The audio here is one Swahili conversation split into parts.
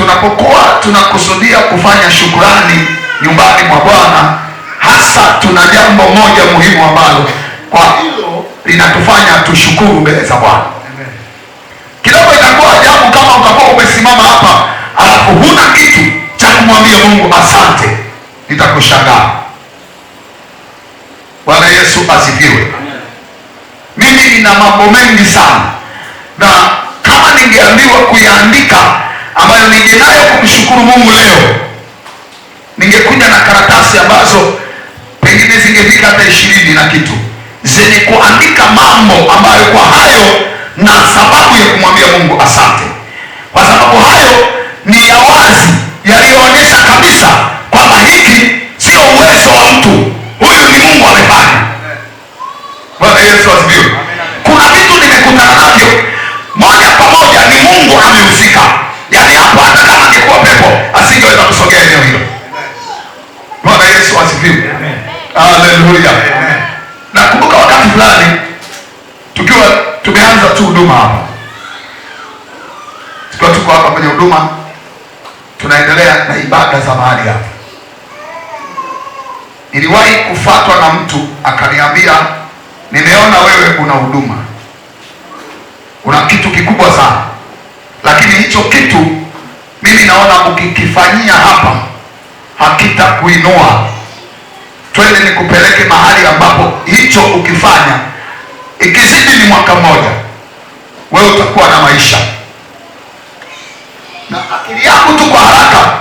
tunapokuwa tunakusudia kufanya shukurani nyumbani mwa Bwana, hasa tuna jambo moja muhimu ambalo kwa hilo linatufanya tushukuru mbele za Bwana. Kidogo itakuwa ajabu kama utakuwa umesimama hapa alafu huna kitu cha kumwambia Mungu asante. Nitakushangaa. Bwana Yesu asifiwe. Mimi nina mambo mengi sana, na kama ningeambiwa kuyaandika ambayo nije nayo kumshukuru Mungu leo, ningekuja na karatasi ambazo pengine zingefika hata 20 na kitu, zenye kuandika mambo ambayo kwa hayo na sababu ya kumwambia Mungu asante, kwa sababu hayo ni ya wazi yaliyoonyesha kabisa kwamba hiki sio uwezo wa mtu, huyu ni Mungu amefanya. Bwana Yesu asifiwe. Kuna vitu nimekutana navyo moja kwa moja ni Mungu amehusika. Yaani hapo hata kama angekuwa pepo asingeweza kusogea eneo hilo. Bwana Yesu asifiwe. Haleluya. Nakumbuka wakati fulani tukiwa tumeanza tu huduma hapa, tuko hapa kwenye huduma, tunaendelea na ibada za mahali hapa. Niliwahi kufuatwa na mtu akaniambia, nimeona wewe una huduma, una kitu kikubwa sana, lakini hicho kitu mimi naona ukikifanyia hapa hakitakuinua. Twende nikupeleke mahali ambapo hicho ukifanya ikizidi ni mwaka mmoja wewe utakuwa na maisha. Na akili yangu tu kwa haraka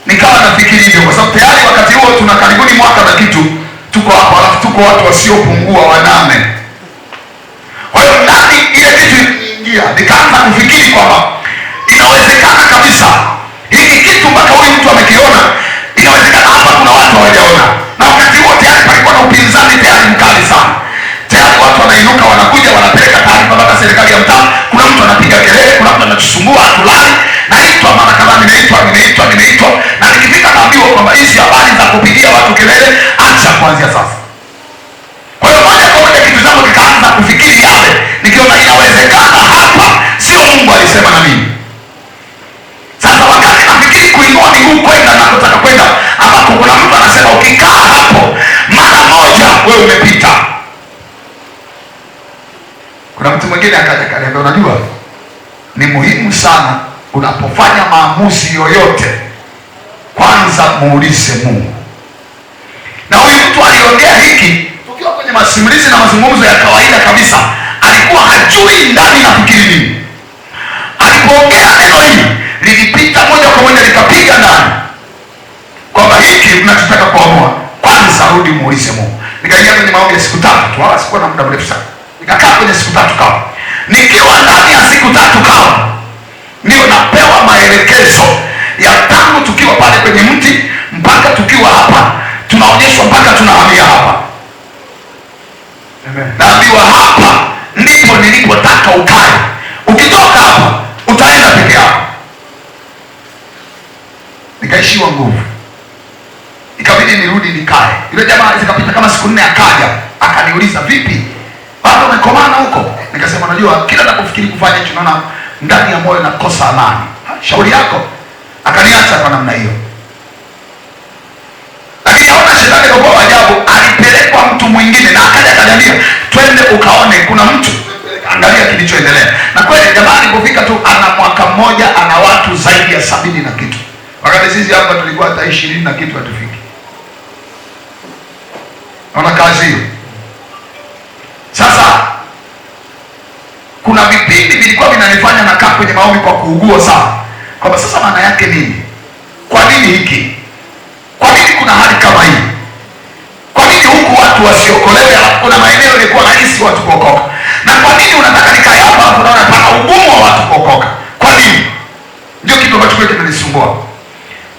nikawa nafikiri hivyo, kwa sababu tayari wakati huo tuna karibuni mwaka na kitu tuko hapa, alafu tuko watu wasiopungua 8. Kwa hiyo ndani ile kitu iliingia, nikaanza kufikiri kwamba inawezekana kabisa hiki kitu mpaka huyu mtu amekiona, inawezekana hapa kuna watu hawajaona. Na wakati huo tayari palikuwa na upinzani tayari mkali sana. Tayari watu wanainuka, wanakuja, wanapeleka taarifa mpaka serikali ya mtaa. Kuna mtu anapiga kelele, kuna mtu anatusumbua, hatulali. Naitwa mara kadhaa, nimeitwa. Na nikifika naambiwa kwamba hizi habari za kupigia watu kelele acha kuanzia sasa. Kwa hiyo moja kwa moja kitu changu kikaanza kufikiri yale, nikiona inawezekana hapa sio Mungu alisema na mimi. Sasa wakati nafikiri kuinua miguu kwenda na kutaka kwenda, ambapo kuna mtu anasema ukikaa hapo mara moja wewe umepita. Kuna mtu mwingine akaja akaniambia, unajua ni muhimu sana unapofanya maamuzi yoyote kwanza muulize Mungu. Na huyu mtu aliongea hiki tukiwa kwenye masimulizi na mazungumzo ya kawaida kabisa, alikuwa hajui ndani nafikiri nini. Alipoongea neno hili lilipita moja kwa moja likapiga ndani kwamba hiki tunachotaka kuamua kwanza rudi muulize Mungu. Nikaingia kwenye maombi ya siku 3 tu, wala sikuwa na muda mrefu sana. Nikakaa kwenye siku 3 kawa. Nikiwa ndani ya siku 3 kawa ndio napewa maelekezo ya tangu tukiwa pale kwenye mti mpaka tukiwa hapa, tunaonyeshwa mpaka tunahamia hapa. Amen. Naambiwa hapa ndipo nilipotaka ukae. Ukitoka hapa utaenda peke yako. Nikaishiwa nguvu, ikabidi nirudi nikae. Yule jamaa zikapita kama siku 4 akaja akaniuliza, vipi bado umekomana huko? Nikasema najua kila napofikiri kufanya hicho naona ndani ya moyo nakosa amani. Shauri yako. Akaniacha kwa namna hiyo. Lakini naona shetani kwa ajabu alipelekwa mtu mwingine na akaja akaniambia, twende ukaone kuna mtu, angalia kilichoendelea. Na kweli jamaa alipofika tu ana mwaka mmoja, ana watu zaidi ya 70 na kitu. Wakati sisi hapa tulikuwa hata 20 na kitu hatufiki. Naona kazi hiyo. Sasa kuna vipindi vilikuwa vinanifanya nakaa kwenye maombi kwa kuugua sana, kwamba sasa maana yake nini? Kwa nini hiki? Kwa nini kuna hali kama hii? Kwa nini huku watu wasiokolewe, kuna maeneo yalikuwa rahisi watu kuokoka? Na kwa nini unataka nikae hapa hapo naona pana ugumu wa watu kuokoka? Kwa nini? Ndio kitu ambacho kinanisumbua.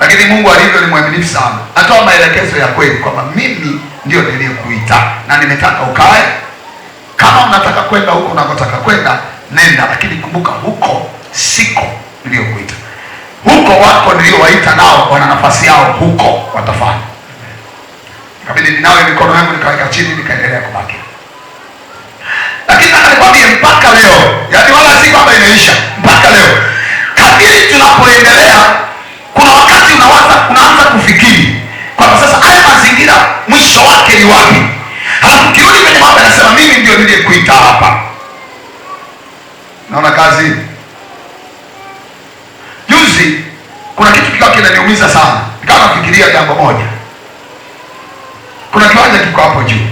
Lakini Mungu alivyo ni mwaminifu sana. Atoa maelekezo ya kweli kwamba mimi ndio niliyekuita na nimetaka ukae. Kama unataka kwenda huko unakotaka kwenda, nenda, lakini kumbuka huko siko niliyokuita. Huko wako niliowaita nao wana nafasi yao, huko watafanya. Kabidi ninawe mikono yangu nikaweka chini, nikaendelea kubaki. Lakini nataka nikwambie mpaka leo, yaani wala si kwamba imeisha, mpaka leo kadiri tunapoendelea juzi kuna kitu kikawa kinaniumiza sana, nikawa nafikiria jambo moja. Kuna kiwanja kiko hapo juu,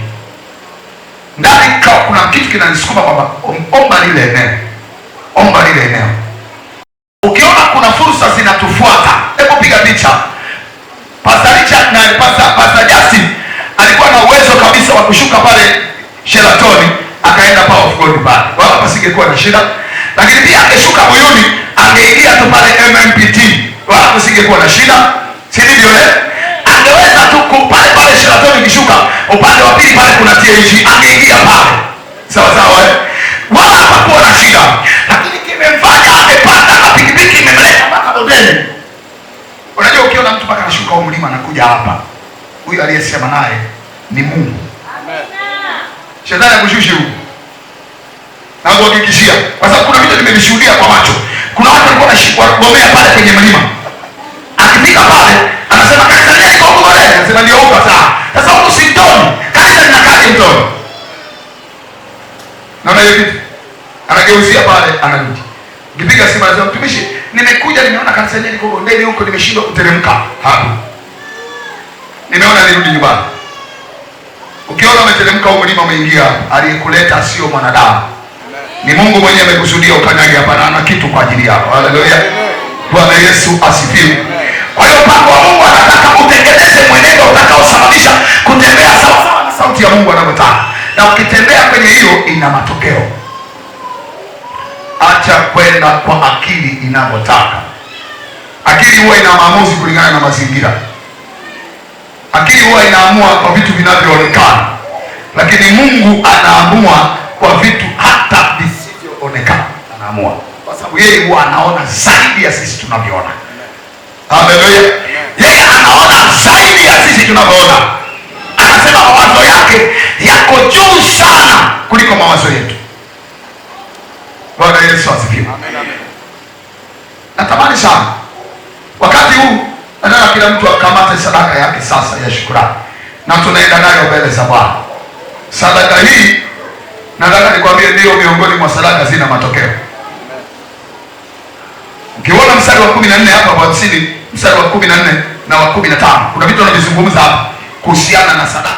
ndani kuna kitu kinanisukuma kwamba omba lile eneo, omba lile eneo. Ukiona kuna fursa zinatufuata, hebu piga picha. Pastor Justin alikuwa na uwezo kabisa wa kushuka pale Sheraton akaenda Power of God pale, wala pasingekuwa na shida. Lakini pia angeshuka Buyuni, angeingia tu pale MMPT, wala pasingekuwa na shida, si ndivyo? Angeweza tu pale Sheraton, ikishuka upande wa pili pale kuna TAG, angeingia pale, sawa sawa, wala hapakuwa na shida. Lakini kimemfanya amepanda na pikipiki imemleta mpaka bondeni. Unajua, ukiona mtu mpaka anashuka huko mlima anakuja hapa, huyu aliyesema naye ni Mungu. Amen. Shetani akushushi huko. Na kuhakikishia, kwa sababu kuna vitu nimevishuhudia kwa macho. Kuna watu walikuwa wanashikwa pale kwenye mlima. Akifika pale, anasema kanisa lile liko huko mbele, anasema ndio huko sasa. Sasa huko si Mtoni, kanisa linakaje Mtoni? Naona hiyo kitu. Anageuzia pale, anarudi. Kipiga simu anasema mtumishi, nimekuja nimeona kanisa lile liko bondeni huko, nimeshindwa kuteremka hapo. Nimeona nirudi nyumbani. Ukiona umeteremka huko mlima umeingia, aliyekuleta sio mwanadamu. Ni Mungu mwenyewe amekusudia ukanyage hapa na ana kitu kwa ajili yako. Haleluya. Bwana Yesu asifiwe. Kwa hiyo mpango wa Mungu anataka utengeneze mwenendo utakaosababisha kutembea sawa sawa na sauti ya Mungu anavyotaka. Na ukitembea kwenye hiyo ina matokeo. Acha kwenda kwa akili inavyotaka. Akili huwa ina maamuzi kulingana na mazingira. Akili huwa inaamua kwa vitu vinavyoonekana, lakini Mungu anaamua kwa vitu hata visivyoonekana. Anaamua kwa sababu yeye huwa anaona zaidi ya sisi tunavyoona. Haleluya. Yeye anaona zaidi ya sisi tunavyoona. Anasema mawazo yake yako juu sana kuliko mawazo yetu. Bwana Yesu asifiwe. Amen. Natamani sana wakati huu nataka kila mtu akamate sadaka yake sasa ya shukrani, na tunaenda nayo mbele za Bwana. Sadaka hii nataka nikwambie ndio miongoni mwa sadaka zina matokeo. Ukiona mstari wa 14 hapa kwa 50, mstari wa 14 na wa 15, kuna vitu tunavizungumza hapa kuhusiana na sadaka.